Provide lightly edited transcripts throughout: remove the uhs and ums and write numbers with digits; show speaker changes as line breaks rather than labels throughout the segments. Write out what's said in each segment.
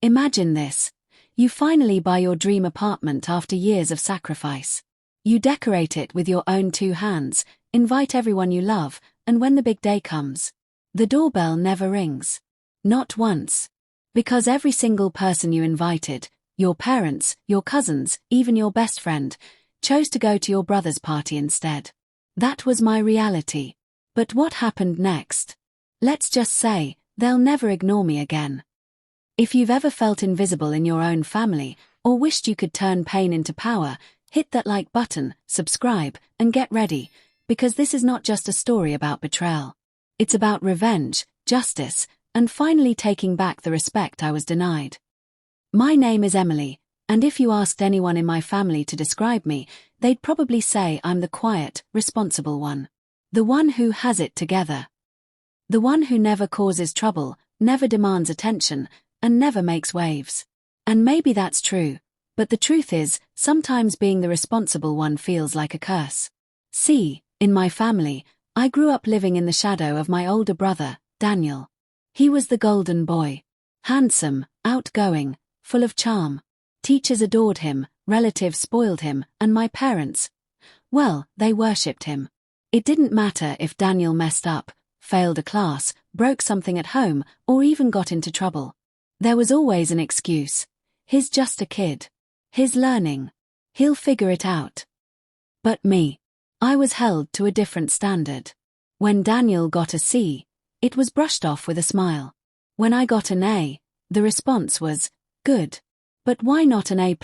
Imagine this. You finally buy your dream apartment after years of sacrifice. You decorate it with your own 2 hands, invite everyone you love, and when the big day comes, the doorbell never rings. Not once. Because every single person you invited, your parents, your cousins, even your best friend, chose to go to your brother's party instead. That was my reality. But what happened next? Let's just say, they'll never ignore me again. If you've ever felt invisible in your own family, or wished you could turn pain into power, hit that like button, subscribe, and get ready, because this is not just a story about betrayal. It's about revenge, justice, and finally taking back the respect I was denied. My name is Emily, and if you asked anyone in my family to describe me, they'd probably say I'm the quiet, responsible one. The one who has it together. The one who never causes trouble, never demands attention, and never makes waves. And maybe that's true, but the truth is, sometimes being the responsible one feels like a curse. See, in my family, I grew up living in the shadow of my older brother, Daniel. He was the golden boy. Handsome, outgoing, full of charm. Teachers adored him, relatives spoiled him, and my parents, well, they worshipped him. It didn't matter if Daniel messed up, failed a class, broke something at home, or even got into trouble. There was always an excuse. He's just a kid. He's learning. He'll figure it out. But me. I was held to a different standard. When Daniel got a C, it was brushed off with a smile. When I got an A, the response was, good. But why not an A+?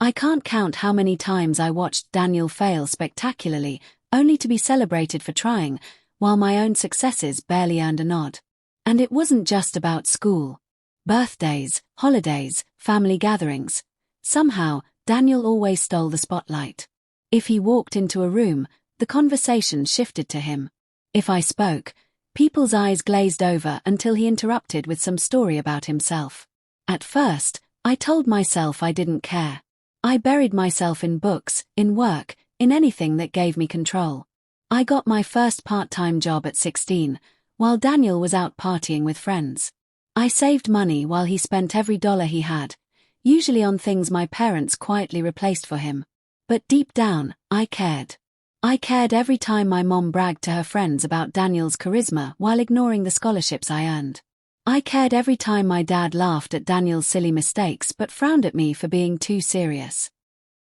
I can't count how many times I watched Daniel fail spectacularly, only to be celebrated for trying, while my own successes barely earned a nod. And it wasn't just about school. Birthdays, holidays, family gatherings. Somehow, Daniel always stole the spotlight. If he walked into a room, the conversation shifted to him. If I spoke, people's eyes glazed over until he interrupted with some story about himself. At first, I told myself I didn't care. I buried myself in books, in work, in anything that gave me control. I got my first part-time job at 16, while Daniel was out partying with friends. I saved money while he spent every dollar he had, usually on things my parents quietly replaced for him. But deep down, I cared. I cared every time my mom bragged to her friends about Daniel's charisma while ignoring the scholarships I earned. I cared every time my dad laughed at Daniel's silly mistakes but frowned at me for being too serious.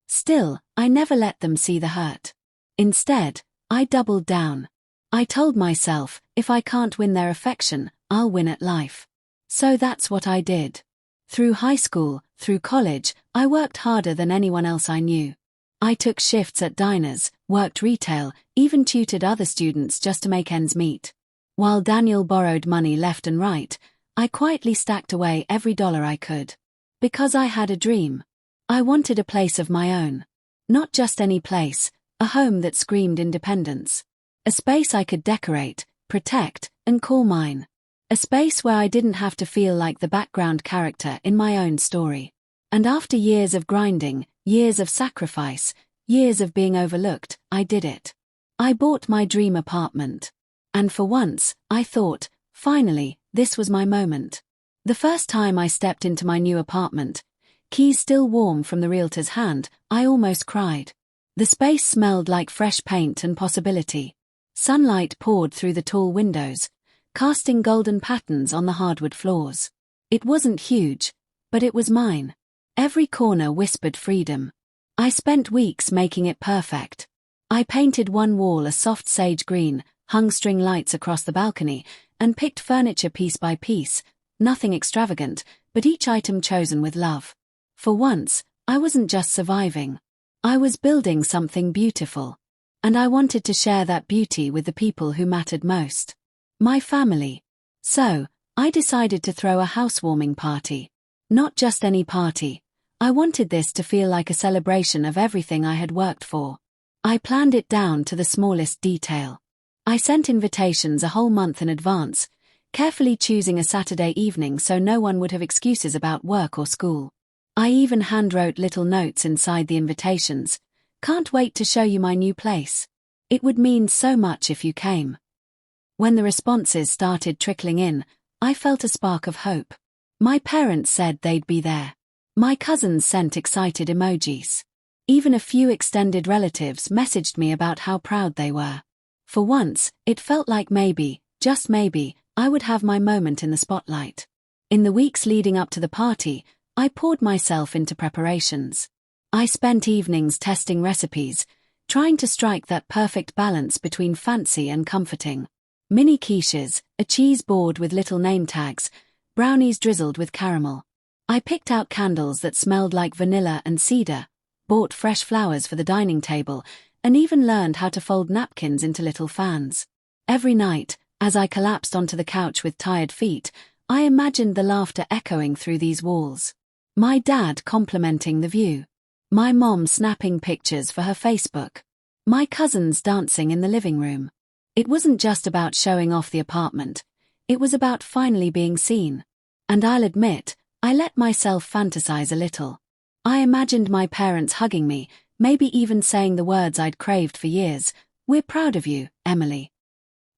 Still, I never let them see the hurt. Instead, I doubled down. I told myself, if I can't win their affection, I'll win at life. So that's what I did. Through high school, through college, I worked harder than anyone else I knew. I took shifts at diners, worked retail, even tutored other students just to make ends meet. While Daniel borrowed money left and right, I quietly stacked away every dollar I could. Because I had a dream. I wanted a place of my own. Not just any place, a home that screamed independence. A space I could decorate, protect, and call mine. A space where I didn't have to feel like the background character in my own story. And after years of grinding, years of sacrifice, years of being overlooked, I did it. I bought my dream apartment. And for once, I thought, finally, this was my moment. The first time I stepped into my new apartment, keys still warm from the realtor's hand, I almost cried. The space smelled like fresh paint and possibility. Sunlight poured through the tall windows, casting golden patterns on the hardwood floors. It wasn't huge, but it was mine. Every corner whispered freedom. I spent weeks making it perfect. I painted one wall a soft sage green, hung string lights across the balcony, and picked furniture piece by piece, nothing extravagant, but each item chosen with love. For once, I wasn't just surviving. I was building something beautiful. And I wanted to share that beauty with the people who mattered most. My family. So, I decided to throw a housewarming party. Not just any party. I wanted this to feel like a celebration of everything I had worked for. I planned it down to the smallest detail. I sent invitations a whole month in advance, carefully choosing a Saturday evening so no one would have excuses about work or school. I even handwrote little notes inside the invitations. Can't wait to show you my new place. It would mean so much if you came. When the responses started trickling in, I felt a spark of hope. My parents said they'd be there. My cousins sent excited emojis. Even a few extended relatives messaged me about how proud they were. For once, it felt like maybe, just maybe, I would have my moment in the spotlight. In the weeks leading up to the party, I poured myself into preparations. I spent evenings testing recipes, trying to strike that perfect balance between fancy and comforting. Mini quiches, a cheese board with little name tags, brownies drizzled with caramel. I picked out candles that smelled like vanilla and cedar, bought fresh flowers for the dining table, and even learned how to fold napkins into little fans. Every night, as I collapsed onto the couch with tired feet, I imagined the laughter echoing through these walls. My dad complimenting the view. My mom snapping pictures for her Facebook. My cousins dancing in the living room. It wasn't just about showing off the apartment. It was about finally being seen. And I'll admit, I let myself fantasize a little. I imagined my parents hugging me, maybe even saying the words I'd craved for years. "We're proud of you, Emily."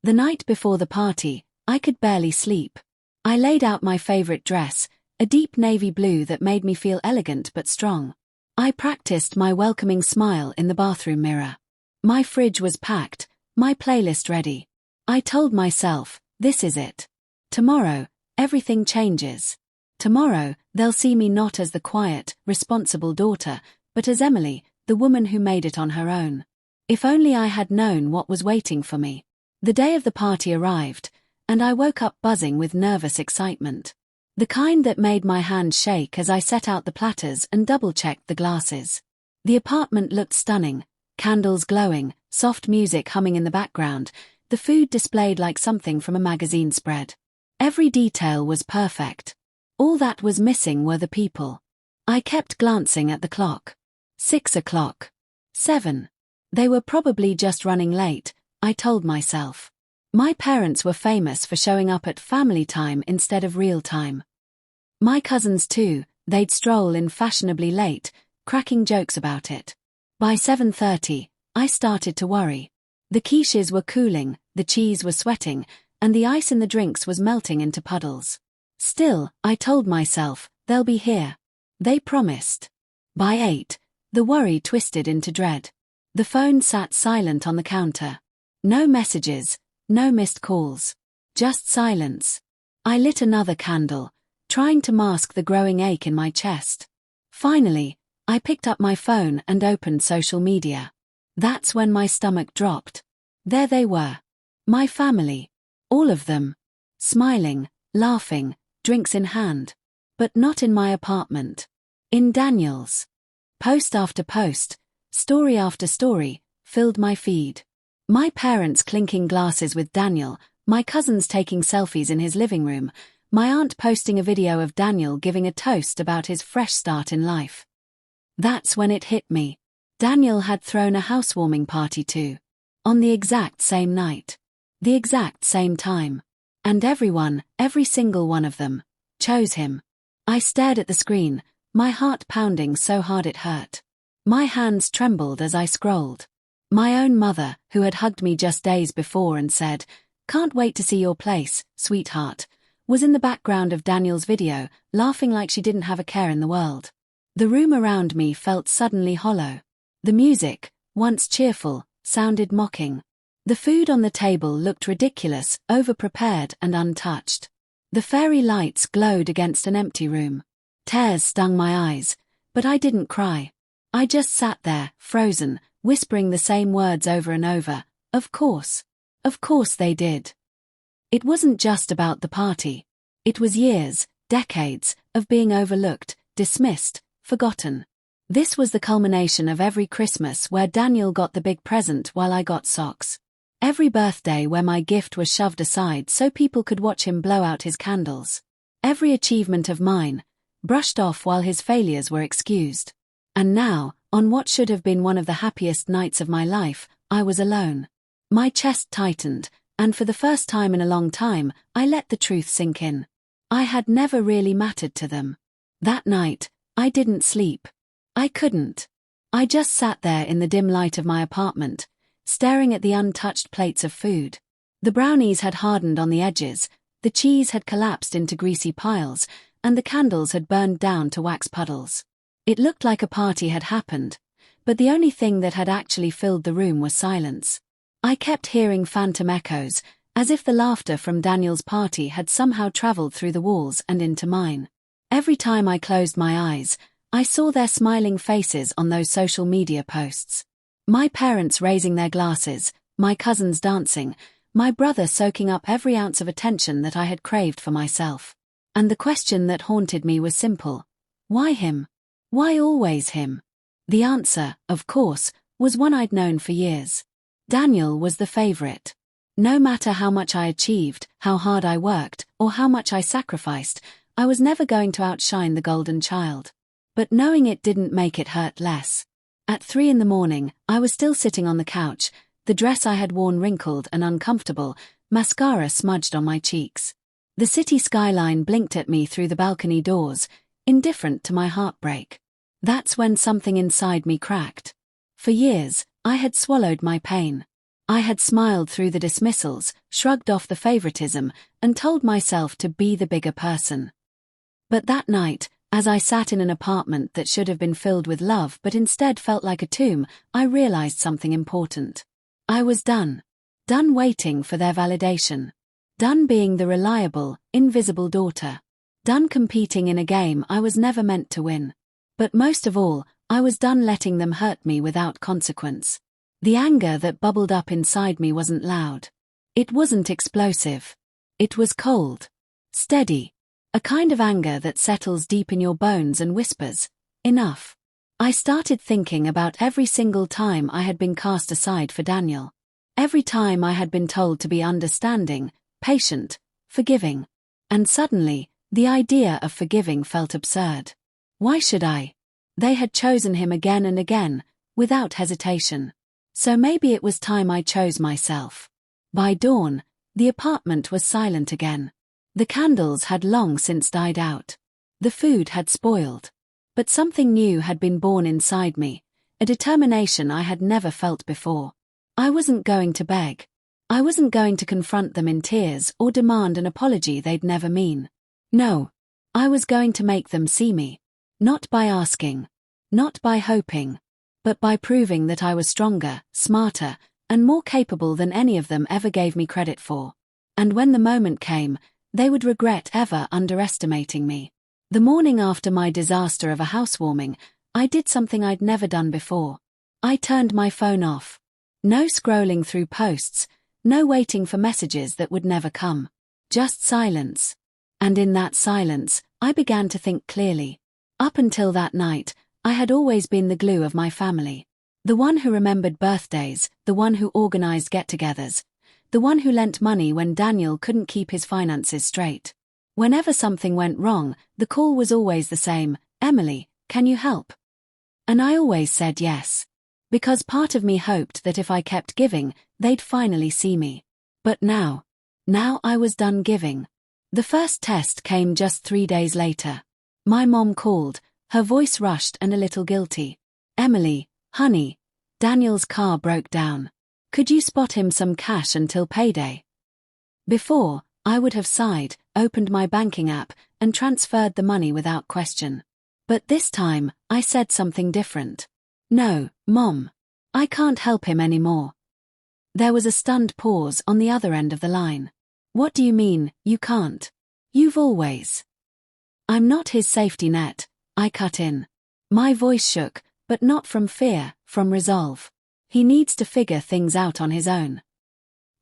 The night before the party, I could barely sleep. I laid out my favorite dress, a deep navy blue that made me feel elegant but strong. I practiced my welcoming smile in the bathroom mirror. My fridge was packed, my playlist ready. I told myself, this is it. Tomorrow, everything changes. Tomorrow, they'll see me not as the quiet, responsible daughter, but as Emily, the woman who made it on her own. If only I had known what was waiting for me. The day of the party arrived, and I woke up buzzing with nervous excitement. The kind that made my hands shake as I set out the platters and double-checked the glasses. The apartment looked stunning, candles glowing, soft music humming in the background, the food displayed like something from a magazine spread. Every detail was perfect. All that was missing were the people. I kept glancing at the clock. 6 o'clock. 7. They were probably just running late, I told myself. My parents were famous for showing up at family time instead of real time. My cousins too, they'd stroll in fashionably late, cracking jokes about it. By 7:30, I started to worry. The quiches were cooling, the cheese was sweating, and the ice in the drinks was melting into puddles. Still, I told myself, they'll be here. They promised. By 8, the worry twisted into dread. The phone sat silent on the counter. No messages, no missed calls. Just silence. I lit another candle, trying to mask the growing ache in my chest. Finally, I picked up my phone and opened social media. That's when my stomach dropped. There they were. My family. All of them. Smiling, laughing, drinks in hand. But not in my apartment. In Daniel's. Post after post, story after story, filled my feed. My parents clinking glasses with Daniel, my cousins taking selfies in his living room, my aunt posting a video of Daniel giving a toast about his fresh start in life. That's when it hit me. Daniel had thrown a housewarming party too. On the exact same night. The exact same time. And everyone, every single one of them, chose him. I stared at the screen, my heart pounding so hard it hurt. My hands trembled as I scrolled. My own mother, who had hugged me just days before and said, "Can't wait to see your place, sweetheart," was in the background of Daniel's video, laughing like she didn't have a care in the world. The room around me felt suddenly hollow. The music, once cheerful, sounded mocking. The food on the table looked ridiculous, overprepared and untouched. The fairy lights glowed against an empty room. Tears stung my eyes, but I didn't cry. I just sat there, frozen, whispering the same words over and over. Of course they did. It wasn't just about the party. It was years, decades, of being overlooked, dismissed, forgotten. This was the culmination of every Christmas where Daniel got the big present while I got socks. Every birthday where my gift was shoved aside so people could watch him blow out his candles. Every achievement of mine, brushed off while his failures were excused. And now, on what should have been one of the happiest nights of my life, I was alone. My chest tightened, and for the first time in a long time, I let the truth sink in. I had never really mattered to them. That night, I didn't sleep. I couldn't. I just sat there in the dim light of my apartment, staring at the untouched plates of food. The brownies had hardened on the edges, the cheese had collapsed into greasy piles, and the candles had burned down to wax puddles. It looked like a party had happened, but the only thing that had actually filled the room was silence. I kept hearing phantom echoes, as if the laughter from Daniel's party had somehow traveled through the walls and into mine. Every time I closed my eyes, I saw their smiling faces on those social media posts. My parents raising their glasses, my cousins dancing, my brother soaking up every ounce of attention that I had craved for myself. And the question that haunted me was simple. Why him? Why always him? The answer, of course, was one I'd known for years. Daniel was the favorite. No matter how much I achieved, how hard I worked, or how much I sacrificed, I was never going to outshine the golden child. But knowing it didn't make it hurt less. At 3 a.m, I was still sitting on the couch, the dress I had worn wrinkled and uncomfortable, mascara smudged on my cheeks. The city skyline blinked at me through the balcony doors, indifferent to my heartbreak. That's when something inside me cracked. For years, I had swallowed my pain. I had smiled through the dismissals, shrugged off the favoritism, and told myself to be the bigger person. But that night, as I sat in an apartment that should have been filled with love but instead felt like a tomb, I realized something important. I was done. Done waiting for their validation. Done being the reliable, invisible daughter. Done competing in a game I was never meant to win. But most of all, I was done letting them hurt me without consequence. The anger that bubbled up inside me wasn't loud. It wasn't explosive. It was cold. Steady. A kind of anger that settles deep in your bones and whispers, enough. I started thinking about every single time I had been cast aside for Daniel. Every time I had been told to be understanding, patient, forgiving. And suddenly, the idea of forgiving felt absurd. Why should I? They had chosen him again and again, without hesitation. So maybe it was time I chose myself. By dawn, the apartment was silent again. The candles had long since died out. The food had spoiled. But something new had been born inside me, a determination I had never felt before. I wasn't going to beg. I wasn't going to confront them in tears or demand an apology they'd never mean. No. I was going to make them see me. Not by asking. Not by hoping. But by proving that I was stronger, smarter, and more capable than any of them ever gave me credit for. And when the moment came, they would regret ever underestimating me. The morning after my disaster of a housewarming, I did something I'd never done before. I turned my phone off. No scrolling through posts, no waiting for messages that would never come. Just silence. And in that silence, I began to think clearly. Up until that night, I had always been the glue of my family. The one who remembered birthdays, the one who organized get-togethers, the one who lent money when Daniel couldn't keep his finances straight. Whenever something went wrong, the call was always the same, "Emily, can you help?" And I always said yes. Because part of me hoped that if I kept giving, they'd finally see me. But now I was done giving. The first test came just 3 days later. My mom called, her voice rushed and a little guilty. "Emily, honey, Daniel's car broke down. Could you spot him some cash until payday?" Before, I would have sighed, opened my banking app, and transferred the money without question. But this time, I said something different. "No, Mom. I can't help him anymore." There was a stunned pause on the other end of the line. "What do you mean, you can't? You've always..." "I'm not his safety net," I cut in. My voice shook, but not from fear, from resolve. "He needs to figure things out on his own."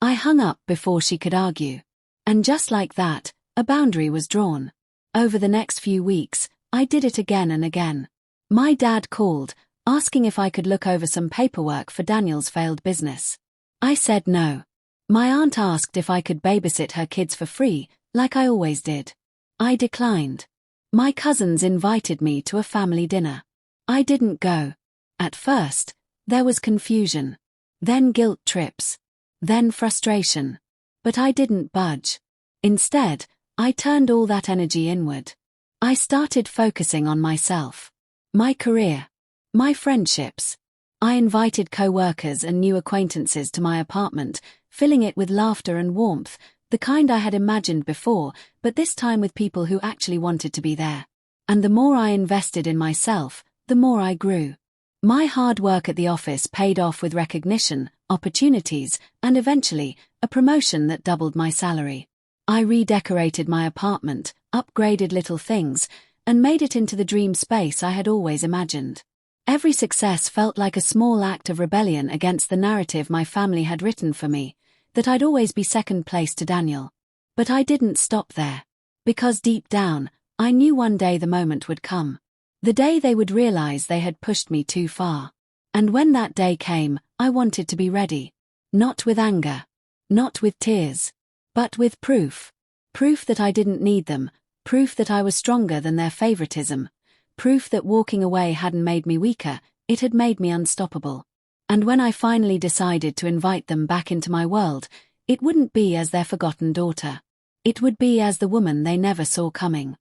I hung up before she could argue. And just like that, a boundary was drawn. Over the next few weeks, I did it again and again. My dad called, asking if I could look over some paperwork for Daniel's failed business. I said no. My aunt asked if I could babysit her kids for free, like I always did. I declined. My cousins invited me to a family dinner. I didn't go. At first, there was confusion. Then guilt trips. Then frustration. But I didn't budge. Instead, I turned all that energy inward. I started focusing on myself. My career. My friendships. I invited co-workers and new acquaintances to my apartment, filling it with laughter and warmth, The kind I had imagined before, but this time with people who actually wanted to be there. And the more I invested in myself, the more I grew. My hard work at the office paid off with recognition, opportunities, and eventually, a promotion that doubled my salary. I redecorated my apartment, upgraded little things, and made it into the dream space I had always imagined. Every success felt like a small act of rebellion against the narrative my family had written for me, that I'd always be second place to Daniel. But I didn't stop there. Because deep down, I knew one day the moment would come. The day they would realize they had pushed me too far. And when that day came, I wanted to be ready. Not with anger. Not with tears. But with proof. Proof that I didn't need them. Proof that I was stronger than their favoritism. Proof that walking away hadn't made me weaker, it had made me unstoppable. And when I finally decided to invite them back into my world, it wouldn't be as their forgotten daughter. It would be as the woman they never saw coming.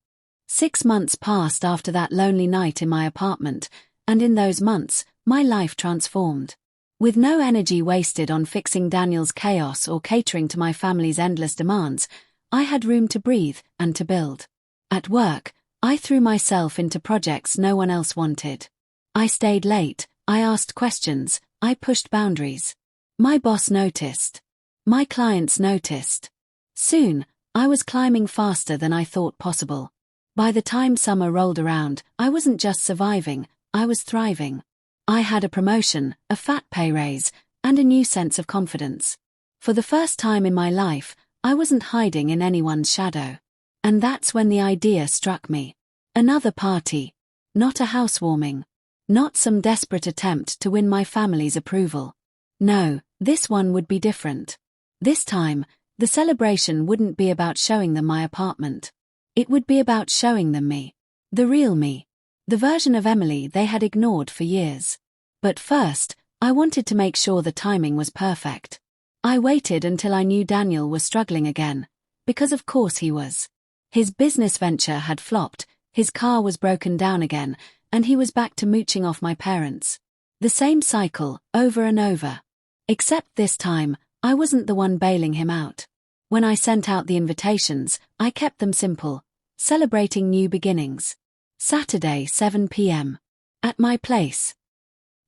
6 months passed after that lonely night in my apartment, and in those months, my life transformed. With no energy wasted on fixing Daniel's chaos or catering to my family's endless demands, I had room to breathe and to build. At work, I threw myself into projects no one else wanted. I stayed late, I asked questions, I pushed boundaries. My boss noticed. My clients noticed. Soon, I was climbing faster than I thought possible. By the time summer rolled around, I wasn't just surviving, I was thriving. I had a promotion, a fat pay raise, and a new sense of confidence. For the first time in my life, I wasn't hiding in anyone's shadow. And that's when the idea struck me. Another party. Not a housewarming. Not some desperate attempt to win my family's approval. No, this one would be different. This time, the celebration wouldn't be about showing them my apartment. It would be about showing them me. The real me. The version of Emily they had ignored for years. But first, I wanted to make sure the timing was perfect. I waited until I knew Daniel was struggling again. Because of course he was. His business venture had flopped, his car was broken down again, and he was back to mooching off my parents. The same cycle, over and over. Except this time, I wasn't the one bailing him out. When I sent out the invitations, I kept them simple. Celebrating new beginnings. Saturday 7 p.m. At my place.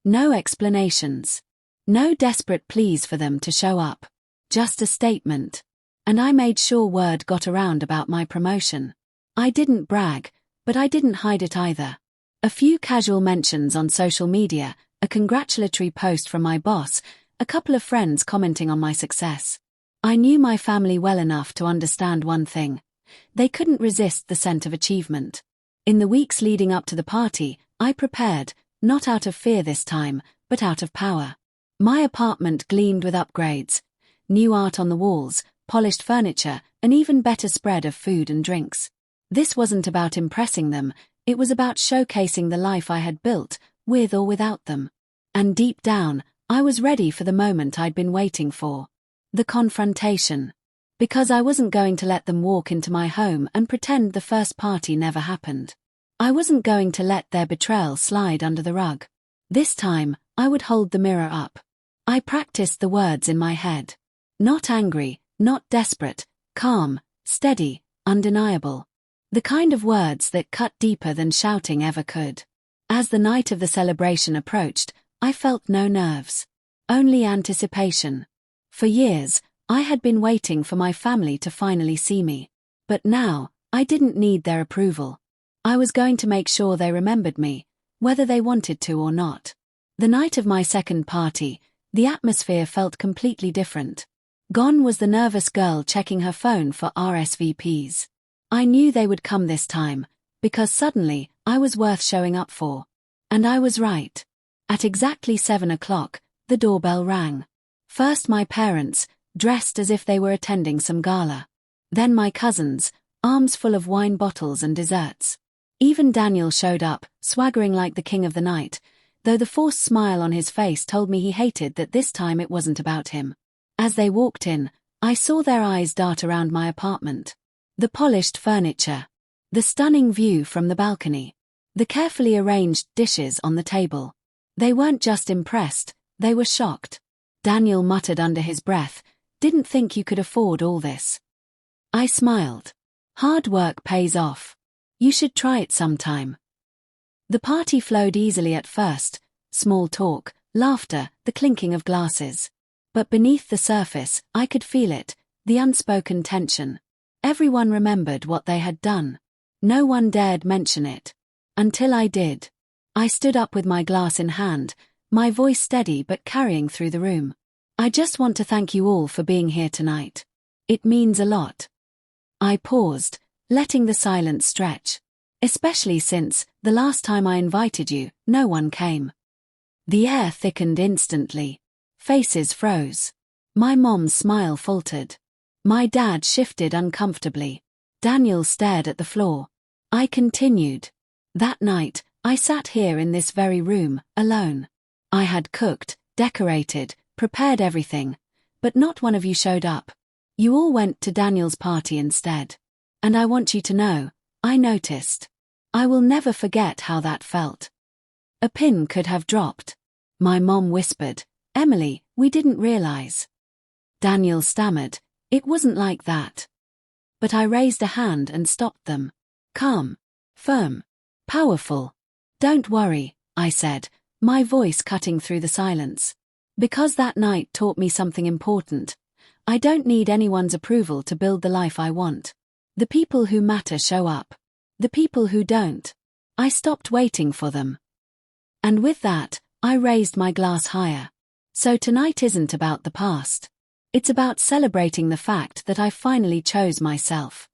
No explanations. No desperate pleas for them to show up. Just a statement. And I made sure word got around about my promotion. I didn't brag, but I didn't hide it either. A few casual mentions on social media, a congratulatory post from my boss, a couple of friends commenting on my success. I knew my family well enough to understand one thing. They couldn't resist the scent of achievement. In the weeks leading up to the party, I prepared, not out of fear this time, but out of power. My apartment gleamed with upgrades. New art on the walls, polished furniture, an even better spread of food and drinks. This wasn't about impressing them, it was about showcasing the life I had built, with or without them. And deep down, I was ready for the moment I'd been waiting for. The confrontation. Because I wasn't going to let them walk into my home and pretend the first party never happened. I wasn't going to let their betrayal slide under the rug. This time, I would hold the mirror up. I practiced the words in my head. Not angry, not desperate, calm, steady, undeniable. The kind of words that cut deeper than shouting ever could. As the night of the celebration approached, I felt no nerves. Only anticipation. For years, I had been waiting for my family to finally see me. But now, I didn't need their approval. I was going to make sure they remembered me, whether they wanted to or not. The night of my second party, the atmosphere felt completely different. Gone was the nervous girl checking her phone for RSVPs. I knew they would come this time, because suddenly, I was worth showing up for. And I was right. At exactly 7 o'clock, the doorbell rang. First my parents, dressed as if they were attending some gala. Then my cousins, arms full of wine bottles and desserts. Even Daniel showed up, swaggering like the king of the night, though the forced smile on his face told me he hated that this time it wasn't about him. As they walked in, I saw their eyes dart around my apartment. The polished furniture. The stunning view from the balcony. The carefully arranged dishes on the table. They weren't just impressed, they were shocked. Daniel muttered under his breath, "Didn't think you could afford all this." I smiled. Hard work pays off. You should try it sometime. The party flowed easily at first, small talk, laughter, the clinking of glasses. But beneath the surface, I could feel it, the unspoken tension. Everyone remembered what they had done. No one dared mention it. Until I did. I stood up with my glass in hand, my voice steady but carrying through the room. I just want to thank you all for being here tonight. It means a lot. I paused, letting the silence stretch. Especially since, the last time I invited you, no one came. The air thickened instantly. Faces froze. My mom's smile faltered. My dad shifted uncomfortably. Daniel stared at the floor. I continued. That night, I sat here in this very room, alone. I had cooked, decorated, prepared everything, but not one of you showed up. You all went to Daniel's party instead. And I want you to know, I noticed. I will never forget how that felt. A pin could have dropped. My mom whispered, Emily, we didn't realize. Daniel stammered, it wasn't like that. But I raised a hand and stopped them. Calm, firm, powerful. Don't worry, I said, my voice cutting through the silence. Because that night taught me something important. I don't need anyone's approval to build the life I want. The people who matter show up. The people who don't, I stopped waiting for them. And with that, I raised my glass higher. So tonight isn't about the past. It's about celebrating the fact that I finally chose myself.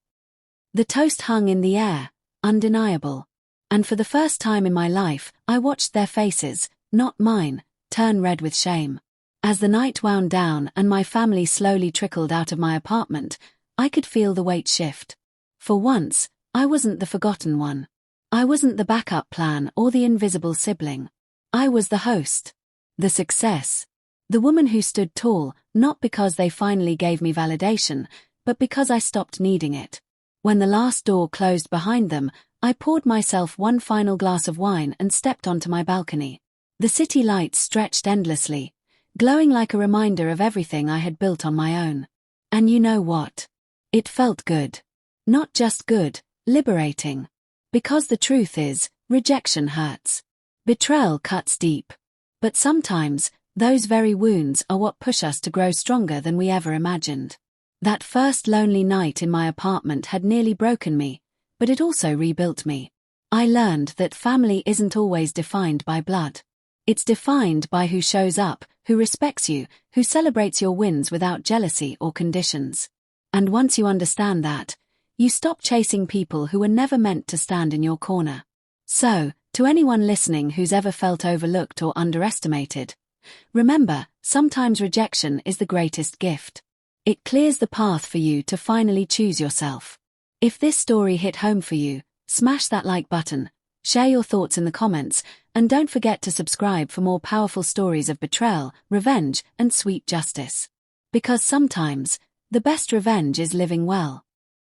The toast hung in the air, undeniable. And for the first time in my life, I watched their faces, not mine, turn red with shame. As the night wound down and my family slowly trickled out of my apartment, I could feel the weight shift. For once, I wasn't the forgotten one. I wasn't the backup plan or the invisible sibling. I was the host. The success. The woman who stood tall, not because they finally gave me validation, but because I stopped needing it. When the last door closed behind them, I poured myself one final glass of wine and stepped onto my balcony. The city lights stretched endlessly, glowing like a reminder of everything I had built on my own. And you know what? It felt good. Not just good, liberating. Because the truth is, rejection hurts. Betrayal cuts deep. But sometimes, those very wounds are what push us to grow stronger than we ever imagined. That first lonely night in my apartment had nearly broken me, but it also rebuilt me. I learned that family isn't always defined by blood. It's defined by who shows up, who respects you, who celebrates your wins without jealousy or conditions. And once you understand that, you stop chasing people who were never meant to stand in your corner. So, to anyone listening who's ever felt overlooked or underestimated, remember, sometimes rejection is the greatest gift. It clears the path for you to finally choose yourself. If this story hit home for you, smash that like button, share your thoughts in the comments, and don't forget to subscribe for more powerful stories of betrayal, revenge, and sweet justice. Because sometimes, the best revenge is living well.